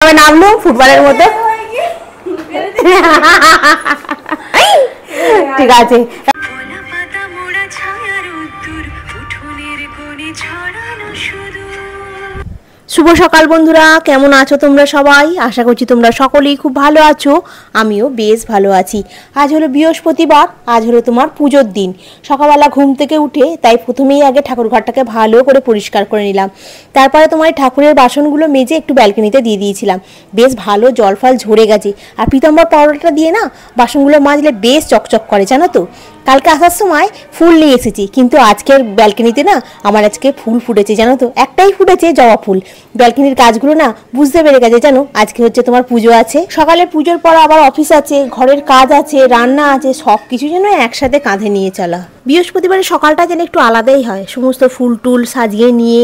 নামলো ফুটবলের মতো। ঠিক আছে। শুভ সকাল বন্ধুরা, কেমন আছো তোমরা সবাই? আশা করছি তোমরা সকলেই খুব ভালো আছো। আমিও বেশ ভালো আছি। আজ হলো বৃহস্পতিবার, আজ হলো তোমার পুজোর দিন। সকালবেলা ঘুম থেকে উঠে তাই প্রথমেই আগে ঠাকুর ঘরটাকে ভালো করে পরিষ্কার করে নিলাম। তারপরে তোমার ঠাকুরের বাসনগুলো মেজে একটু ব্যালকনিতে দিয়ে দিয়েছিলাম। বেশ ভালো জল ফল ঝরে গেছে। আর পিতাম্বর পাউডারটা দিয়ে না বাসনগুলো মাজলে বেশ চকচক করে, জানো তো। কালকে আসার সময় ফুল নিয়ে এসেছি, কিন্তু আজকের ব্যালকনিতে না আমার আজকে ফুল ফুটেছে, জানো তো। একটাই ফুটেছে, জবা ফুল। ব্যালকনির গাছগুলো না বুঝতে পেরে গেছে, জানো আজকে হচ্ছে তোমার পুজো আছে। সকালে পুজোর পর আবার অফিস আছে, ঘরের কাজ আছে, রান্না আছে, সব কিছু যেন একসাথে কাঁধে নিয়ে চলা। বৃহস্পতিবারের সকালটা যেন একটু আলাদাই হয়। সমস্ত ফুল টুল সাজিয়ে নিয়ে,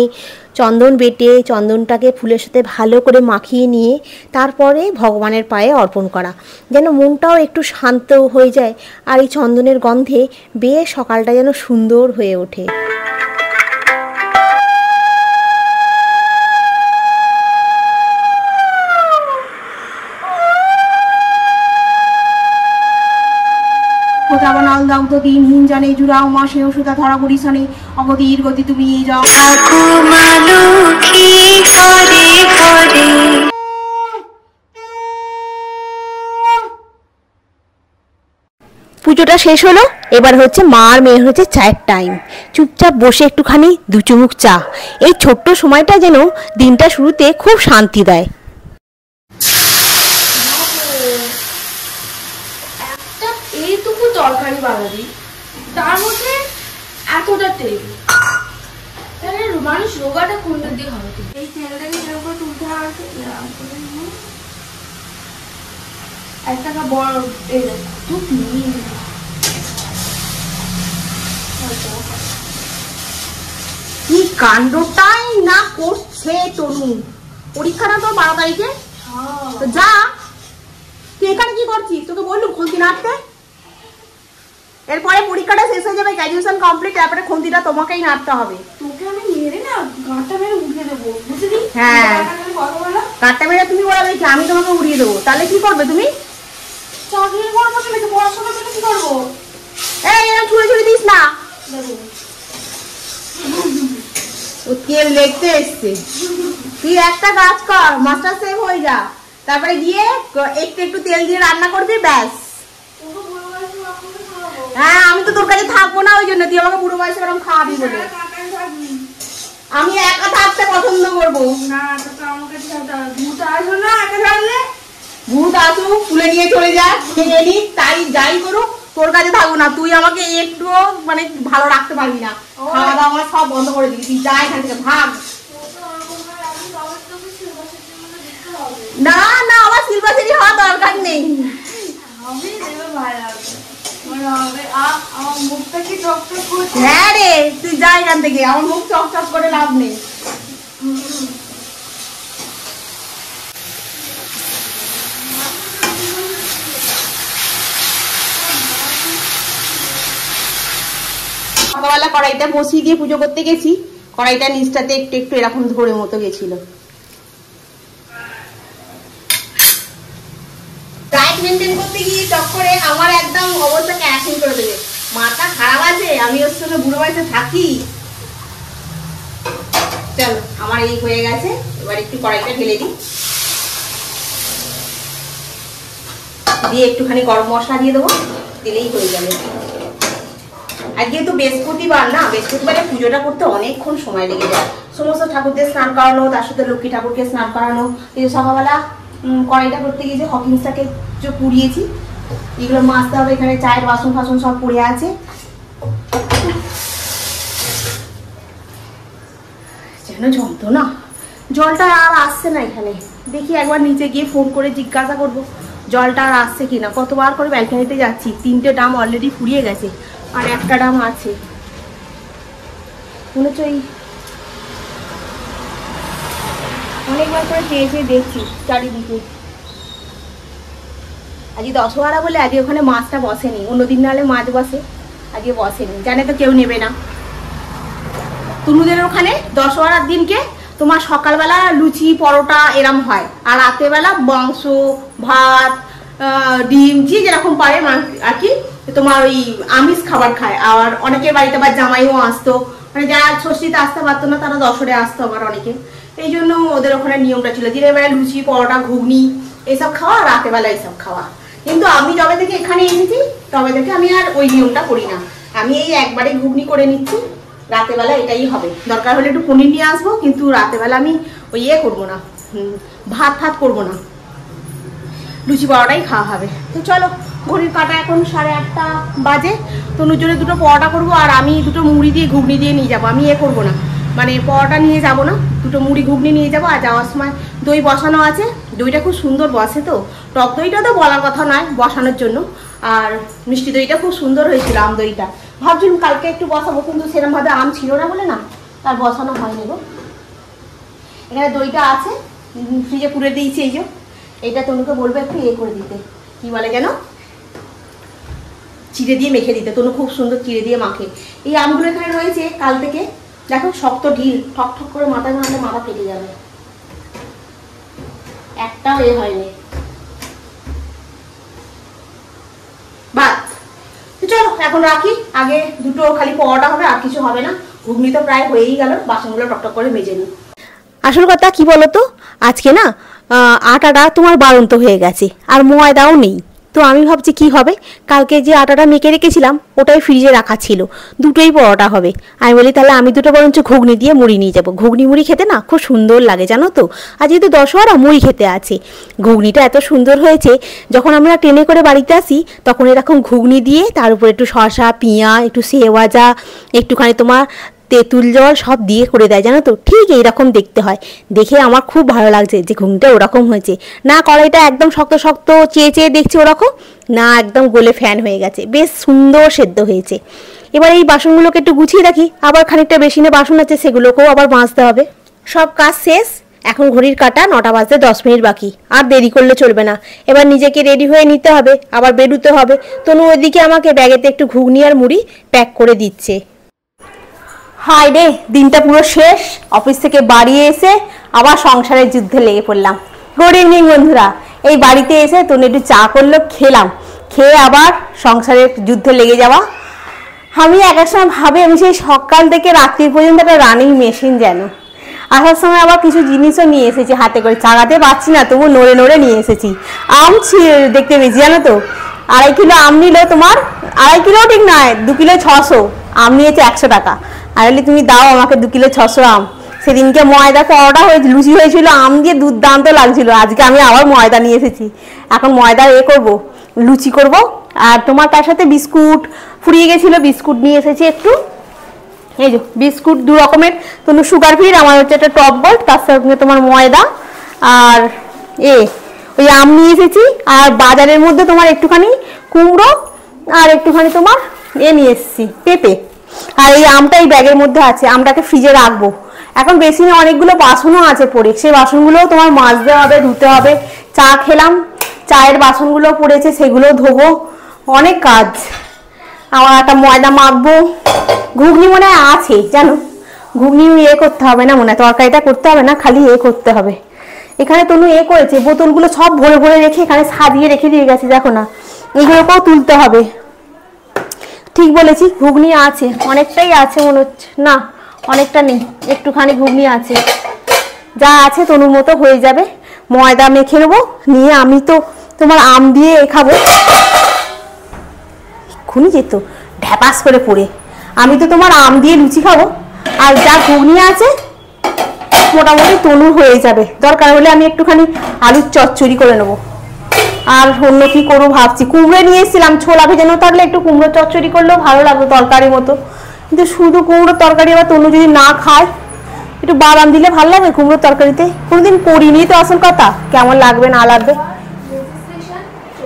চন্দন বেটে চন্দনটাকে ফুলের সাথে ভালো করে মাখিয়ে নিয়ে তারপরে ভগবানের পায়ে অর্পণ করা, যেন মনটাও একটু শান্ত হয়ে যায়। আর এই চন্দনের গন্ধে বেশ সকালটা যেন সুন্দর হয়ে ওঠে। দিনহীন জানে জুড়াও মাসে ওষুধা ধরা পরিশানে অগতির গতি তুমি যাও। পুজোটা শেষ হলো, এবার হচ্ছে মা আর মেয়ের হচ্ছে চায়ের টাইম। চুপচাপ বসে একটুখানি দু চুমুক চা। এই ছোট্ট সময়টা যেন দিনটা শুরুতে খুব শান্তি দেয়। এইটুকু তরকারি বানাবি, তার মধ্যে এতটা তেল, তাহলে মানুষ রোগাটা কোন দিক হবে? এই তেলটাকে এরকম করে তুলতে হবে। একটা বড় কি কাণ্ডটাই না করছে তনু। পরীক্ষা না তোর 12 তারিখে, তো যা। তুই এখানে কি করছিস? তোকে বললুম খুন্তি নাড়তে। এরপরে পরীক্ষাটা শেষ হয়ে যাবে, গ্র্যাজুয়েশন কমপ্লিট, তারপরে খুন্তিটা তোমাকেই নাড়তে হবে। তোকে আমি মেরে না গাঁটটা মেরে উঠিয়ে দেবো, বুঝলি? হ্যাঁ, গাঁটটা মেরে তুমি বলাবে কি আমি তোমাকে উড়িয়ে দেবো? তাহলে কি করবে তুমি? চাকরি করবো, তুমি পড়াশোনা করে কি করবো? এই ছুড়ে ছুড়ে দিস না। ও তেল দেখতে এসছে। তুই একটা কাজ কর, মাস্টার সেভ হয়ে যা, তারপরে গিয়ে একটু একটু তেল দিয়ে রান্না করবি, ব্যাস। হ্যাঁ, আমি তো তোর কাছে থাকবো না, ওই জন্য তুই আমাকে বুড়ো বয়সে ওরকম খাওয়াবি বলে। আমি একা থাকতে পছন্দ করবো না। ভূত আসুক, তুলে নিয়ে চলে যা, খেয়ে নিক, তাই যাই করুক, তোর কাছে থাকবো না। তুই আমাকে একটুও মানে ভালো রাখতে পারবি না। খাওয়া দাওয়া সব বন্ধ করে দিবি। তুই যা এখান থেকে, ভাগ। না না, আমার সিলভাসিরি হওয়া দরকার নেই। হ্যাঁ রে, তুই যা এখান থেকে, আমার মুখ চকচক করে লাভ নেই। সকালবেলা কড়াইটা বসিয়ে দিয়ে পুজো করতে গেছি, কড়াইটা নিচটাতে একটু একটু এরকম ধরে মতো গেছিল। ডায়েট মেনটেন করতে গিয়ে চক্করে আমার একদম অবস্থা ক্যাশিং করে দেবে। মাথা খারাপ আছে, আমি ওর সঙ্গে বুড়ো বয়সে থাকি। চলো, আমার এই হয়ে গেছে, এবার একটু কড়াইটা ঢেলে দিই, দিয়ে একটুখানি গরম মশলা দিয়ে দেবো, দিলেই হয়ে যাবে। আর যেহেতু বৃহস্পতিবার না, বৃহস্পতিবারে পুজোটা করতে অনেকক্ষণ সময় লেগে যায়। সমস্ত ঠাকুরদের স্নান করানো, তার সাথে লক্ষ্মী ঠাকুরকে স্নান করানো। এই যে সকালবেলা কড়াইটা করতে গিয়ে যে হকিংসটাকে যে পুড়িয়েছি, এগুলো মাজতে হবে। এখানে চায়ের বাসন ফাসন সব পড়ে আছে। যেন যন্ত্রণা, জলটা আর আসছে না এখানে। দেখি একবার নিচে গিয়ে ফোন করে জিজ্ঞাসা করবো জলটা আর আসছে কিনা। কতবার করে ব্যালকনিতে যাচ্ছি, 3টে ড্রাম অলরেডি ফুরিয়ে গেছে, আর একটা ড্রাম আছে। মনে হচ্ছে অনেকবার করে চেয়ে চেয়ে দেখছি চারিদিকে। আজকে দশহরা বলে আজকে ওখানে মাছটা বসেনি, অন্যদিন নাহলে মাছ বসে, আজকে বসেনি। জানে তো কেউ নেবে না। তুনুদের ওখানে দশহরার দিনকে তোমার সকালবেলা লুচি পরোটা এরম হয়, আর রাতেরবেলা মাংস ভাত ডিম যে যেরকম পারে আর কি তোমার ওই আমিষ খাবার খায়। আর অনেকের বাড়িতে আবার জামাইও আসতো, মানে যারা ষষ্ঠীতে আসতে পারতো না তারা দশরে আসতো আবার অনেকে, এই জন্য ওদের ওখানে নিয়মটা ছিল দিনের বেলায় লুচি পরোটা ঘুগনি এইসব খাওয়া, রাতের বেলা এইসব খাওয়া। কিন্তু আমি যবে থেকে এখানে এসেছি তবে থেকে আমি আর ওই নিয়মটা করি না, আমি এই একবারে ঘুগনি করে নিচ্ছি, রাতের বেলা এটাই হবে। দরকার হলে একটু পনির নিয়ে আসবো, কিন্তু রাতের বেলা আমি ওই করবো না, ভাত ফাত করবো না, লুচি পরোটাই খাওয়া হবে। তো চলো, ঘড়ির কাটা এখন 8:30 বাজে। তনুর জন্য দুটো পরোটা করবো, আর আমি দুটো মুড়ি দিয়ে ঘুগনি দিয়ে নিয়ে যাবো। আমি করবো না, মানে পরোটা নিয়ে যাব না, দুটো মুড়ি ঘুগনি নিয়ে যাবো। আর যাওয়ার সময় দই বসানো আছে, দইটা খুব সুন্দর বসে, তো টক দইটা তো বলার কথা নয় বসানোর জন্য, আর মিষ্টি দইটা খুব সুন্দর হয়েছিল, আম দইটা ভাবছিলাম কালকে একটু বসাবো, কিন্তু সেরকমভাবে আম ছিল না বলে না তার বসানো হয়নি গো। এখানে দইটা আছে, ফ্রিজে পুরে দিয়েছি, এই যে এইটা তনুকে বলবো একটু করে দিতে, কি বলে যেন চিড়ে দিয়ে মেখে দিতে, তনু খুব সুন্দর চিড়ে দিয়ে মাখে। এই আমগুলো এখানে রয়েছে কাল থেকে, দেখো শক্ত ঢিল, ঠক ঠক করে মাথায় মারলে মাথা ফেটে যাবে, একটাও হয়নি। বাদ, চলো এখন রাখি, আগে দুটো খালি পরোটা হবে, আর কিছু হবে না। ঘুগনি তো প্রায় হয়েই গেল, বাসনগুলো টকটক করে মেজে নিই। আসল কথা কি বলতো, আজকে না আটাটা তোমার বাড়ন্ত হয়ে গেছে, আর ময়দাও নেই। তো আমি ভাবছি কি হবে, কালকে যে আটাটা মেখে রেখেছিলাম ওটাই ফ্রিজে রাখা ছিল, দুটোই পরোটা হবে। আমি বলি তাহলে আমি দুটো বরঞ্চ ঘুগনি দিয়ে মুড়ি নিয়ে যাবো, ঘুগনি মুড়ি খেতে না খুব সুন্দর লাগে জানো তো। আর যেহেতু দশহরা মুড়ি খেতে আছে, ঘুগনিটা এত সুন্দর হয়েছে, যখন আমরা ট্রেনে করে বাড়িতে আসি তখন এরকম ঘুগনি দিয়ে তার উপর একটু শসা পেঁয়াজ একটু সেও ভাজা একটুখানি তোমার তেঁতুল জল সব দিয়ে করে দেয় জানো তো, ঠিক এইরকম দেখতে হয়। দেখে আমার খুব ভালো লাগছে যে ঘুগনিটা ওরকম হয়েছে, না কড়াইটা একদম শক্ত শক্ত চেয়ে চেয়ে দেখছি ওরকম, না একদম গলে ফ্যান হয়ে গেছে, বেশ সুন্দর সেদ্ধ হয়েছে। এবার এই বাসনগুলোকে একটু গুছিয়ে রাখি, আবার খানিকটা বেসিনে বাসন আছে সেগুলোকেও আবার মাজতে হবে। সব কাজ শেষ, এখন ঘড়ির কাটা 9টা বাজতে 10 মিনিট বাকি, আর দেরি করলে চলবে না। এবার নিজেকে রেডি হয়ে নিতে হবে, আবার বেরোতে হবে। তনু ওইদিকে আমাকে ব্যাগেতে একটু ঘুগনি আর মুড়ি প্যাক করে দিচ্ছে। হাই রে, দিনটা পুরো শেষ, অফিস থেকে বাড়ি এসে আবার সংসারের যুদ্ধে লেগে পড়লাম। গুড ইভিনিং বন্ধুরা, এই বাড়িতে এসে তনু একটু চা করলো, খেলাম, খেয়ে আবার সংসারের যুদ্ধে লেগে যাওয়া। আমি এক এক সময় ভাবি আমি সেই সকাল থেকে রাত্রি পর্যন্ত একটা রানিং মেশিন যেন। আসার সময় আবার কিছু জিনিসও নিয়ে এসেছি হাতে করে, চাগাতে পারছি না তবু নড়ে নড়ে নিয়ে এসেছি। আম দেখতে পেয়েছি জানো তো, 2.5 কিলো আম নিল তোমার, 2.5 কিলো ঠিক নয়, 2 কিলো 600, আম নিয়েছে 100 টাকা। আর বলি তুমি দাও আমাকে 2 কিলো 600 আম। সেদিনকে ময়দা পরোটা হয়েছিল, লুচি হয়েছিল, আম দিয়ে দুর্দান্ত লাগছিল। আজকে আমি আবার ময়দা নিয়ে এসেছি, এখন ময়দা করবো, লুচি করব। আর তোমার তার সাথে বিস্কুট ফুরিয়ে গেছিলো, বিস্কুট নিয়ে এসেছি একটু, এই যে বিস্কুট 2 রকমের, তনু সুগার ফ্রি, আমার হচ্ছে একটা টপ বোল্ট, তার সঙ্গে তোমার ময়দা আর ওই আম নিয়ে এসেছি। আর বাজারের মধ্যে তোমার একটুখানি কুমড়ো আর একটুখানি তোমার নিয়ে এসেছি পেঁপে। আর এই আমটা এই ব্যাগের মধ্যে আছে, আমটাকে ফ্রিজে রাখবো। এখন বেসিনে অনেকগুলো বাসনও আছে পড়ে, সেই বাসনগুলোও তোমার মাজতে হবে, ধুতে হবে। চা খেলাম, চায়ের বাসনগুলো পড়েছে সেগুলোও ধোবো, অনেক কাজ। আমার একটা ময়দা মাখবো, ঘুগনি মনে হয় আছে জানো, ঘুগনি করতে হবে না মনে হয়, তরকারিটা করতে হবে না, খালি করতে হবে। এখানে তনু করেছে, বোতলগুলো সব ভরে ভরে রেখে এখানে সাজিয়ে রেখে দিয়ে গেছে, দেখো না, এইগুলোকেও তুলতে হবে। ঠিক বলেছি, ঘুগনি আছে, অনেকটাই আছে মনে হচ্ছে, না অনেকটা নেই, একটুখানি ঘুগনি আছে, যা আছে তনুর মতো হয়ে যাবে। ময়দা মেখে নেবো, নিয়ে আমি তো তোমার আম দিয়ে খাবো, এক্ষুনি যেত ঢ্যাপাস করে পড়ে। আমি তো তোমার আম দিয়ে লুচি খাবো, আর যা ঘুগনি আছে মোটামুটি তনুর হয়ে যাবে। দরকার হলে আমি একটুখানি আলুর চচ্চড়ি করে নেবো। আর অন্য কি করবো ভাবছি, কুমড়ো নিয়ে এসেছিলাম, ছোলা ভেজানো থাকলে একটু কুমড়ো চচ্চড়ি করলেও ভালো লাগতো তরকারি মতো, কিন্তু শুধু কুমড়োর তরকারি আবার তনু যদি না খায়, একটু বাদাম দিলে ভালো লাগবে কুমড়োর তরকারিতে। কোনোদিন করিনি তো, আসল কথা কেমন লাগবে না লাগবে।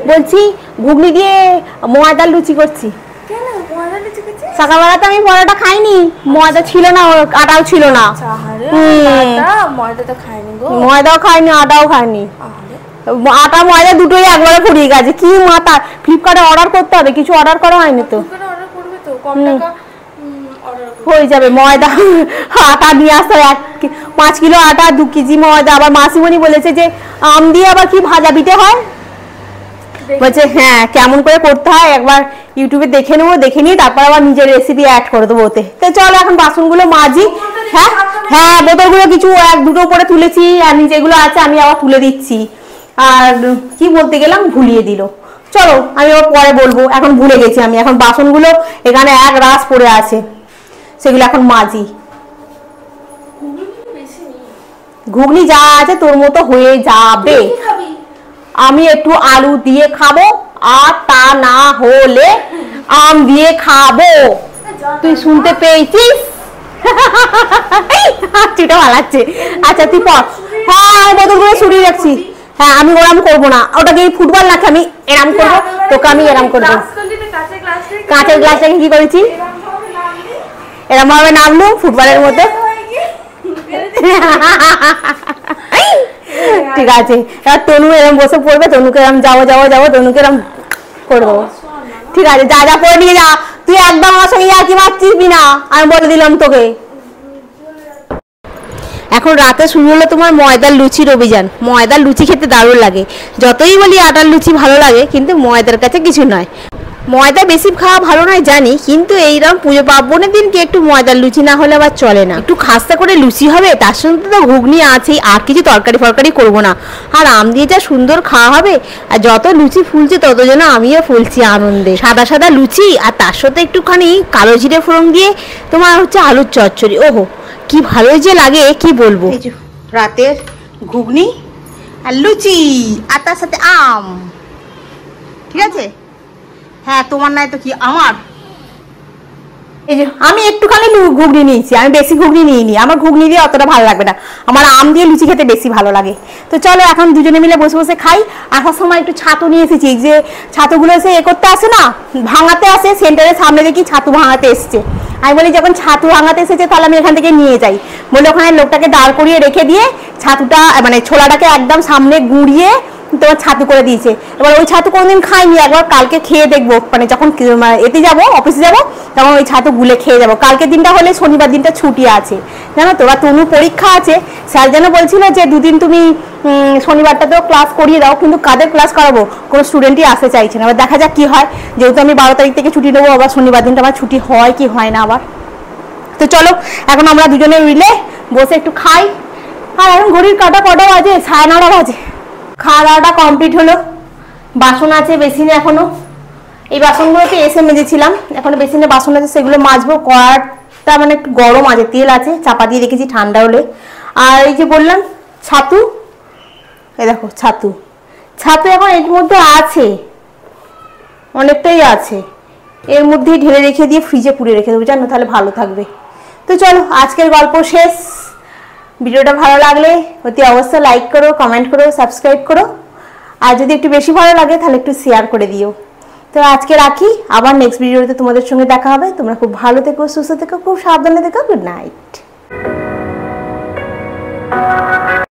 বলছি ঘুগনি দিয়ে ময়দার লুচি করছি। সকালবেলা তো আমি পরোটা খাইনি, ময়দা ছিল না, আটাও ছিল না। ময়দাও খাইনি, আটাও খাইনি, আটা ময়দা দুটোই একবারে ফুরিয়ে গেছে। কি মাথা, ফ্লিপকার্টে অর্ডার করতে হবে, কিছু অর্ডার করা হয়নি তো, হয়ে যাবে। ময়দা আটা নিয়ে আসতে হবে, 5 কিলো আটা 2 কেজি ময়দা, আবার মাসিমণি বলেছে যে আম দিয়ে আবার কি ভাজা পিঠে হয়, বলছে হ্যাঁ কেমন করে করতে হয় একবার ইউটিউবে দেখে নেবো, দেখে নিয়ে তারপর আবার নিজের রেসিপি অ্যাড করে দেবো ওতে। তো চলো এখন বাসনগুলো মাজি। হ্যাঁ হ্যাঁ বোতলগুলো কিছু 1-2টো করে তুলেছি, আর যেগুলো আছে আমি আবার তুলে দিচ্ছি। আর কি বলতে গেলাম ভুলিয়ে দিল, চলো আমি আবার পরে বলবো, এখন ভুলে গেছি আমি। এখন বাসনগুলো এখানে এক রাস পড়ে আছে, সেগুলো এখন মাজি। ঘুগনি যা আছে তোর মতো হয়ে যাবে। আমি একটু আলু দিয়ে খাবো, আর তা না হলে আম দিয়ে খাবো। তুই শুনতে পেয়েছিস? সেটা ভালো লাগছে। আচ্ছা তুই পর। হ্যাঁ আমি বোতলগুলো সরিয়ে রাখছি। হ্যাঁ আমি ওরাম করবো না, ওটাকে ফুটবল রাখে আমি এরাম করবো, তোকে আমি এরাম করবো। কাঁচের গ্লাসটাকে কি করেছি এরম ভাবে নামলো ফুটবলের মধ্যে। ঠিক আছে এবার তনু এরম বসে পড়বে, তনুকে এরম যাবো যাবো যাবো, তনুকে এরম করবো। ঠিক আছে যা যা করে নিয়ে যা, তুই একদম আমার সঙ্গে আর কি মারছিস না, আমি বলে দিলাম তোকে। এখন রাতে শুরু হলো তোমার ময়দার লুচির অভিযান। ময়দার লুচি খেতে দারুণ লাগে, যতই বলি আটার লুচি ভালো লাগে, কিন্তু ময়দার কাছে কিছু নয়। ময়দা বেশি খাওয়া ভালো নয় জানি, কিন্তু এইরকম পুজো পার্বণের দিনকে একটু ময়দার লুচি না হলে আবার চলে না। একটু খাস্তা করে লুচি হবে, তার সঙ্গে তো ঘুগনি আছেই, আর কিছু তরকারি ফরকারি করবো না। আর আম দিয়ে যা সুন্দর খাওয়া হবে, আর যত লুচি ফুলছে তত যেন আমিও ফুলছি আনন্দে। সাদা সাদা লুচি, আর তার সাথে একটুখানি কালো জিরে ফোড়ন দিয়ে তোমার হচ্ছে আলুর চচ্চড়ি, ওহো কি ভালো যে লাগে কি বলবো। রাতের ঘুগনি আর লুচি, আর তার সাথে আম, ঠিক আছে। হ্যাঁ তোমার নাই তো কি আমার। এই যে আমি একটুখানি ঘুগনি নিয়েছি, আমি বেশি ঘুগনি নিইনি, আমার ঘুগনি দিয়ে অতটা ভালো লাগবে না, আমার আম দিয়ে লুচি খেতে বেশি ভালো লাগে। তো চলো এখন দুজনে মিলে বসে বসে খাই। আসার সময় একটু ছাতু নিয়ে এসেছি, যে ছাতুগুলো এসে এ করতে আসে না, ভাঙাতে আসে, সেন্টারের সামনে দেখি ছাতু ভাঙাতে এসছে। আমি বলি যখন ছাতু ভাঙাতে এসেছে তাহলে আমি এখান থেকে নিয়ে যাই, বলে ওখানে লোকটাকে দাঁড় করিয়ে রেখে দিয়ে ছাতুটা মানে ছোলাটাকে একদম সামনে গুঁড়িয়ে তোমার ছাতু করে দিয়েছে। এবার ওই ছাতু কোনোদিন খাইনি, একবার কালকে খেয়ে দেখবো, মানে যখন এতে যাবো অফিসে যাবো তখন ওই ছাতু গুলে খেয়ে যাবো। কালকের দিনটা হলে শনিবার দিনটা ছুটি আছে জানো তো, বা তনু পরীক্ষা আছে, স্যার যেন বলছিল যে দুদিন তুমি শনিবারটাতেও ক্লাস করিয়ে দাও, কিন্তু কাদের ক্লাস করাবো, কোনো স্টুডেন্টই আসতে চাইছে না। এবার দেখা যাক কি হয়, যেহেতু আমি 12 তারিখ থেকে ছুটি নেবো, আবার শনিবার দিনটা আমার ছুটি হয় কি হয় না আবার। তো চলো এখন আমরা দুজনে মিলে বসে একটু খাই। আর এখন ঘড়ির কাটা কটা বাজে, 9:30 বাজে। খাওয়া দাওয়াটা কমপ্লিট হলো, বাসন আছে বেসিনে এখনো, এই বাসনগুলোতে এসে মেজেছিলাম, এখনো বেসিনে বাসন আছে সেগুলো মাজবো। কড়াটা মানে একটু গরম আছে, তেল আছে, চাপা দিয়ে রেখেছি ঠান্ডা হলে। আর এই যে বললাম ছাতু, এই দেখো ছাতু, ছাতু এখন এর মধ্যে আছে, অনেকটাই আছে, এর মধ্যেই ঢেলে রেখে দিয়ে ফ্রিজে পুড়ে রেখে দেবো জানো, তাহলে ভালো থাকবে। তো চলো আজকের গল্প শেষ। ভিডিওটা ভালো লাগলে অতি অবশ্যই লাইক করো, কমেন্ট করো, সাবস্ক্রাইব করো, আর যদি একটু বেশি ভালো লাগে তাহলে একটু শেয়ার করে দিও। তো আজকে রাখি, আবার নেক্সট ভিডিওতে তোমাদের সঙ্গে দেখা হবে। তোমরা খুব ভালো থেকো, সুস্থ থেকো, খুব সাবধানে থেকো। Good night.